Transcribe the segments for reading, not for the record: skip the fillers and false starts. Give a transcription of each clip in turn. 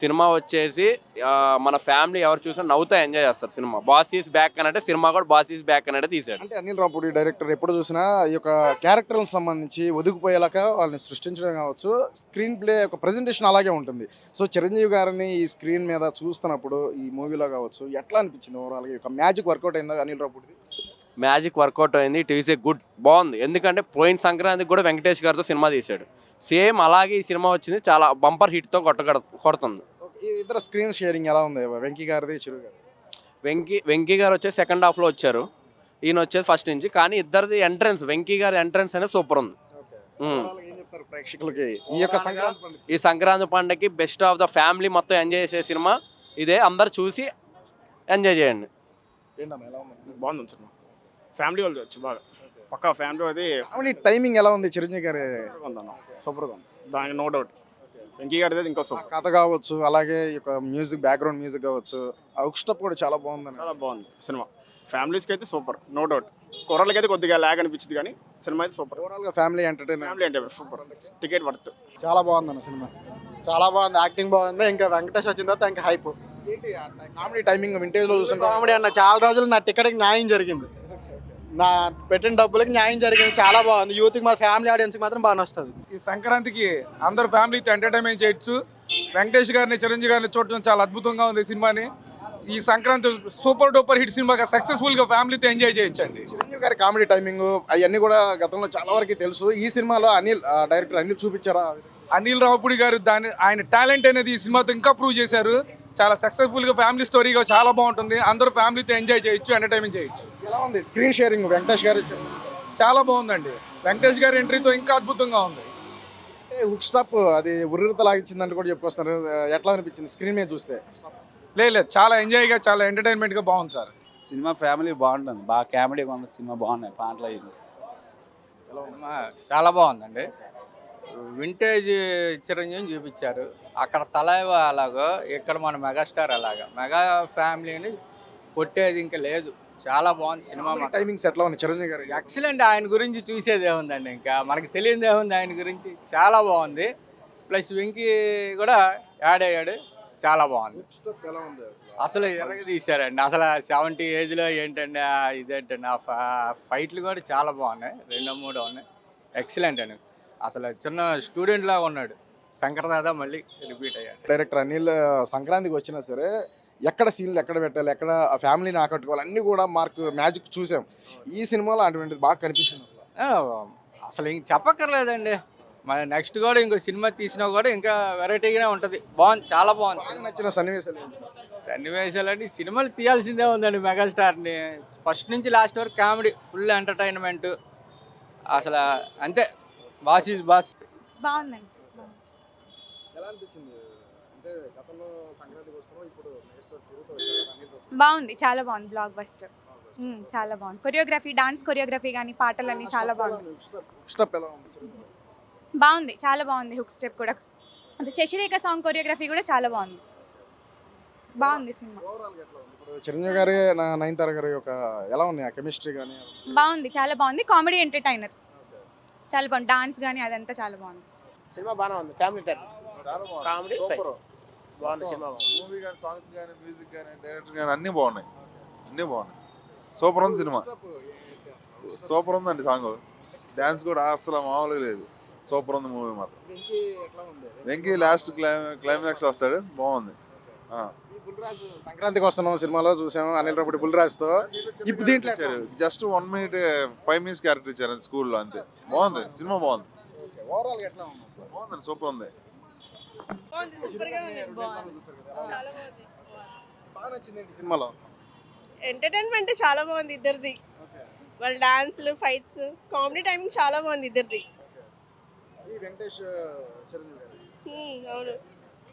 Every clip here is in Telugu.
సినిమా వచ్చేసి మన ఫ్యామిలీ ఎవరు చూసినా నవ్వుతా ఎంజాయ్ చేస్తారు సినిమా. బాస్ ఈస్ బ్యాక్ అని అంటే సినిమా కూడా బాస్ ఈస్ బ్యాక్ అని తీశాడు. అంటే అనిల్ రావుపూడి డైరెక్టర్ ఎప్పుడు చూసినా ఈ యొక్క క్యారెక్టర్లకు సంబంధించి ఒదిగిపోయేలాగా వాళ్ళని సృష్టించడం కావచ్చు, స్క్రీన్ ప్లే యొక్క ప్రజెంటేషన్ అలాగే ఉంటుంది. సో చిరంజీవి గారిని ఈ స్క్రీన్ మీద చూస్తున్నప్పుడు ఈ మూవీలో కావచ్చు ఎట్లా అనిపించింది ఓవరాల్గా? ఈ యొక్క మ్యాజిక్ వర్కౌట్ అయిందా అనిల్ రావుపూడిది? మ్యాజిక్ వర్కౌట్ అయింది. ఇట్ ఈస్ ఏ గుడ్, బాగుంది. ఎందుకంటే పోయిన సంక్రాంతికి కూడా వెంకటేష్ గారితో సినిమా తీశాడు. సేమ్ అలాగే ఈ సినిమా వచ్చింది, చాలా బంపర్ హిట్తో కొడుతుంది. ఈ ఇద్దరు స్క్రీన్ షేరింగ్ ఎలా ఉంది, వెంకీ గారిది చిరు గారు? వెంకీ గారు వచ్చేసి సెకండ్ హాఫ్లో వచ్చారు, ఈయన వచ్చేసి ఫస్ట్ నుంచి. కానీ ఇద్దరిది ఎంట్రన్స్, వెంకీ గారి ఎంట్రన్స్ అనేది సూపర్ ఉంది. ఏం చెప్తారు ప్రేక్షకులకి ఈ యొక్క సంక్రాంతి పండుగ? ఈ సంక్రాంతి పండుగకి బెస్ట్ ఆఫ్ ద ఫ్యామిలీ మొత్తం ఎంజాయ్ చేసే సినిమా ఇదే. అందరు చూసి ఎంజాయ్ చేయండి. ఏంటమ్మా ఎలా ఉంది? బాగుంది సినిమా, ఫ్యామిలీ వాళ్ళు వచ్చి బాగా పక్కా ఫ్యామిలీ. అది కామెడీ టైమింగ్ ఎలా ఉంది చిరంజీవి గారి? ఉందన్న సూపర్గా ఉంది, దానికి నో డౌట్. వెంకీ గారిది ఇంకా సూపర్. కథ కావచ్చు, అలాగే ఈ యొక్క మ్యూజిక్, బ్యాక్గ్రౌండ్ మ్యూజిక్ కావచ్చు, ఆ హుక్ స్టెప్ కూడా చాలా బాగుంది. చాలా బాగుంది సినిమా. ఫ్యామిలీస్కి అయితే సూపర్, నో డౌట్. కుర్రలకి అయితే కొద్దిగా లాగ్ అనిపించింది, కానీ సినిమా అయితే సూపర్. ఓవరాల్గా ఫ్యామిలీ ఎంటర్టైన్మెంట్, ఫ్యామిలీ అంటే సూపర్, టికెట్ వర్త్. చాలా బాగుంది సినిమా, చాలా బాగుంది. యాక్టింగ్ బాగుంది. ఇంకా వెంకటేష్ వచ్చిన తర్వాత ఇంకా హైప్. ఏంటి కామెడీ టైమింగ్ వింటేజ్ లో చూస్తుంటే కామెడీ అన్న చాలా రోజులు నా టికెట్కి న్యాయం జరిగింది, నా పెట్టిన డబ్బులకి న్యాయం జరిగింది. చాలా బాగుంది. యూత్కి మా ఫ్యామిలీ ఆడియన్స్కి మాత్రం బాగా వస్తుంది. ఈ సంక్రాంతికి అందరూ ఫ్యామిలీతో ఎంటర్టైన్మెంట్ చేయొచ్చు. వెంకటేష్ గారిని, చిరంజీవి గారిని చూడటం చాలా అద్భుతంగా ఉంది సినిమాని. ఈ సంక్రాంతి సూపర్ డూపర్ హిట్ సినిమాగా సక్సెస్ఫుల్గా ఫ్యామిలీతో ఎంజాయ్ చేయొచ్చండి. చిరంజీవి గారి కామెడీ టైమింగ్ అవన్నీ కూడా గతంలో చాలా వరకు తెలుసు. ఈ సినిమాలో డైరెక్టర్ అనిల్ చూపించారా? అనిల్ రావుపూడి గారు ఆయన టాలెంట్ అనేది ఈ సినిమాతో ఇంకా ప్రూవ్ చేశారు. చాలా సక్సెస్ఫుల్గా ఫ్యామిలీ స్టోరీగా చాలా బాగుంటుంది. అందరూ ఫ్యామిలీతో ఎంజాయ్ చేయొచ్చు, ఎంటర్టైన్మెంట్ చేయొచ్చు. ఎలా ఉంది స్క్రీన్ షేరింగ్? వెంకటేష్ గారు చాలా బాగుందండి. వెంకటేష్ గారి ఎంట్రీతో ఇంకా అద్భుతంగా ఉంది. హుక్ స్టాప్ అది ఉర్రిత లాగించిందంటే కూడా చెప్పుకొస్తున్నారు. ఎట్లా అనిపించింది స్క్రీన్ మీద చూస్తే? లేదు, చాలా ఎంజాయ్గా, చాలా ఎంటర్టైన్మెంట్గా బాగుంది సార్. సినిమా ఫ్యామిలీ బాగుంటుంది, బాగా కామెడీగా ఉంది సినిమా, బాగున్నాయి పాటలు అయింది. సినిమా చాలా బాగుందండి. వింటేజ్ చిరంజీవిని చూపించారు. అక్కడ తలైవ అలాగో, ఇక్కడ మన మెగాస్టార్ అలాగా. మెగా ఫ్యామిలీని కొట్టేది ఇంకా లేదు. చాలా బాగుంది సినిమా. టైమింగ్స్ ఎట్లా ఉంది చిరంజీవి గారు? ఎక్సలెంట్. ఆయన గురించి చూసేది ఏముందండి, ఇంకా మనకి తెలియదు ఏముంది ఆయన గురించి. చాలా బాగుంది. ప్లస్ వెంకీ కూడా యాడ్ అయ్యాడు, చాలా బాగుంది. అసలు ఎరగ తీశారండి. అసలు 70 ఏజ్లో ఏంటండి ఇదేంటండి, ఆ ఫైట్లు కూడా చాలా బాగున్నాయి. 2-3 ఉన్నాయి. ఎక్సలెంట్ అండి. అసలు చిన్న స్టూడెంట్ లాగా ఉన్నాడు. శంకరదాదా మళ్ళీ రిపీట్ అయ్యాడు. డైరెక్టర్ అనిల్ సంక్రాంతికి వచ్చినా సరే ఎక్కడ సీన్లు ఎక్కడ పెట్టాలి, ఎక్కడ ఫ్యామిలీని ఆకట్టుకోవాలి అన్నీ కూడా మ్యాజిక్ చూసాం. ఈ సినిమాలో అటువంటిది బాగా కనిపించింది. అసలు ఇంక చెప్పక్కర్లేదండి. మన నెక్స్ట్ కూడా ఇంకో సినిమా తీసినా కూడా ఇంకా వెరైటీగానే ఉంటుంది. బాగుంది, చాలా బాగుంది. నచ్చిన సన్నివేశాలు సన్నివేశాలు అంటే సినిమాలు తీయాల్సిందే ఉందండి. మెగాస్టార్ని ఫస్ట్ నుంచి లాస్ట్ వరకు కామెడీ, ఫుల్ ఎంటర్టైన్మెంట్. అసలు అంతే, బాస్ ఈజ్ బాస్. బాగుందండి. ఎలా అనిపించింది? అంటే గతంలో సంక్రాంతికి వస్తున్నాం, ఇప్పుడు బాగుంది, చాలా బాగుంది. బ్లాక్ బస్టర్, చాలా బాగుంది. కొరియోగ్రఫీ, డాన్స్ కొరియోగ్రఫీ కానీ పాటలన్నీ చాలా బాగుంది. స్టెప్ ఎలా ఉంది? బాగుంది, చాలా బాగుంది. హుక్ స్టెప్ కూడా, అది శశిరేఖ సాంగ్ కొరియోగ్రఫీ కూడా చాలా బాగుంది. బాగుంది సినిమా. ఇప్పుడు చిరంజీవి గారి, నయనతార గారి యొక్క ఎలా ఉంది ఆ కెమిస్ట్రీ కానీ? బాగుంది, చాలా బాగుంది. కామెడీ ఎంటర్టైనర్ చాలా బాగుంది. డాన్స్ కానీ అదంతా చాలా బాగుంది. సినిమా బాగానే ఉంది. ఫ్యామిలీ టైప్, కామెడీ బాగుంది సినిమా. మూవీ కానీ, సాంగ్స్ కానీ, మ్యూజిక్ కానీ, డైరెక్టర్ కానీ అన్నీ బాగున్నాయి, సూపర్ ఉంది సినిమా. సూపర్ ఉందండి. సాంగ్, డ్యాన్స్ కూడా అసలు మామూలుగా లేదు. సూపర్ ఉంది మూవీ మాత్రం. వెంకీ లాస్ట్ క్లైమాక్స్ వస్తాడు, బాగుంది. సంక్రాంతికి వస్తున్నాం సినిమాలో చూసాము అనిల్ రావుపూడి బుల్రాజ్తో. ఇప్పుడు దీంట్లో జస్ట్ 1 minute 5 minutes క్యారెక్టర్ ఇచ్చారు స్కూల్లో, అంతే. బాగుంది సినిమా, బాగుంది. బాగుంది, సూపర్ ఉంది. సినిమాలో ఎంటర్టైన్మెంట్ చాలా బాగుంది ఇద్దరిది. వాళ్ళ డాన్స్లు, ఫైట్స్, కామెడీ టైమింగ్ చాలా బాగుంది ఇద్దరిది. అవును.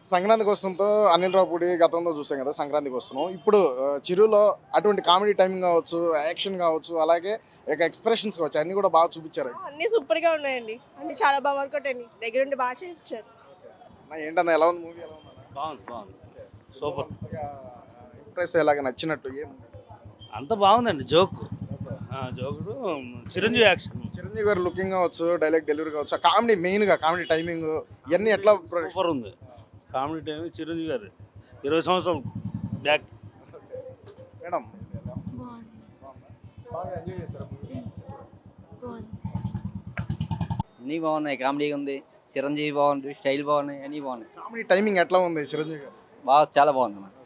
సంక్రాంతికి వస్తుందో అనిల్ రావుపూడి గతంలో చూసాం కదా, సంక్రాంతికి వస్తున్నాం. ఇప్పుడు చిరులో అటువంటి కామెడీ టైమింగ్ కావచ్చు, యాక్షన్ కావచ్చు, అలాగే ఎక్స్ప్రెషన్స్ కావచ్చు, అన్ని కూడా బాగా చూపించారు. అన్నీ సూపర్గా ఉన్నాయండి. అన్ని చాలా బాగా వర్కౌట్ అయ్యి దగ్గరుండి బాగా చేయించారు. ఏంటన్నా ఎలా ఉంది మూవీ? ఎలా ఉంది? బాగుంది, సూపర్. ఇంప్రెస్ అయ్యేలాగా నచ్చినట్టు ఏం? అంత బాగుందండి. జోకుడు చిరంజీవి యాక్షన్, చిరంజీవి గారు లుకింగ్ కావచ్చు, డైలాగ్ డెలివరీ కావచ్చు, కామెడీ మెయిన్గా కామెడీ టైమింగ్ ఇవన్నీ ఎట్లా? సూపర్ ఉంది. కామెడీ టైం చిరంజీవి గారు 20 సంవత్సరాలు బ్యాక్. మేడం బాగుంది బాగా ఎంజాయ్ చేశారు బాగుంది అన్నీ బాగున్నాయి, కామెడీ ఉంది, చిరంజీవి బాగుంది, స్టైల్ బాగున్నాయి, అన్నీ బాగున్నాయి. కామెడీ టైమింగ్ ఎట్లా ఉంది చిరంజీవి గారు? బాగా చాలా బాగుంది.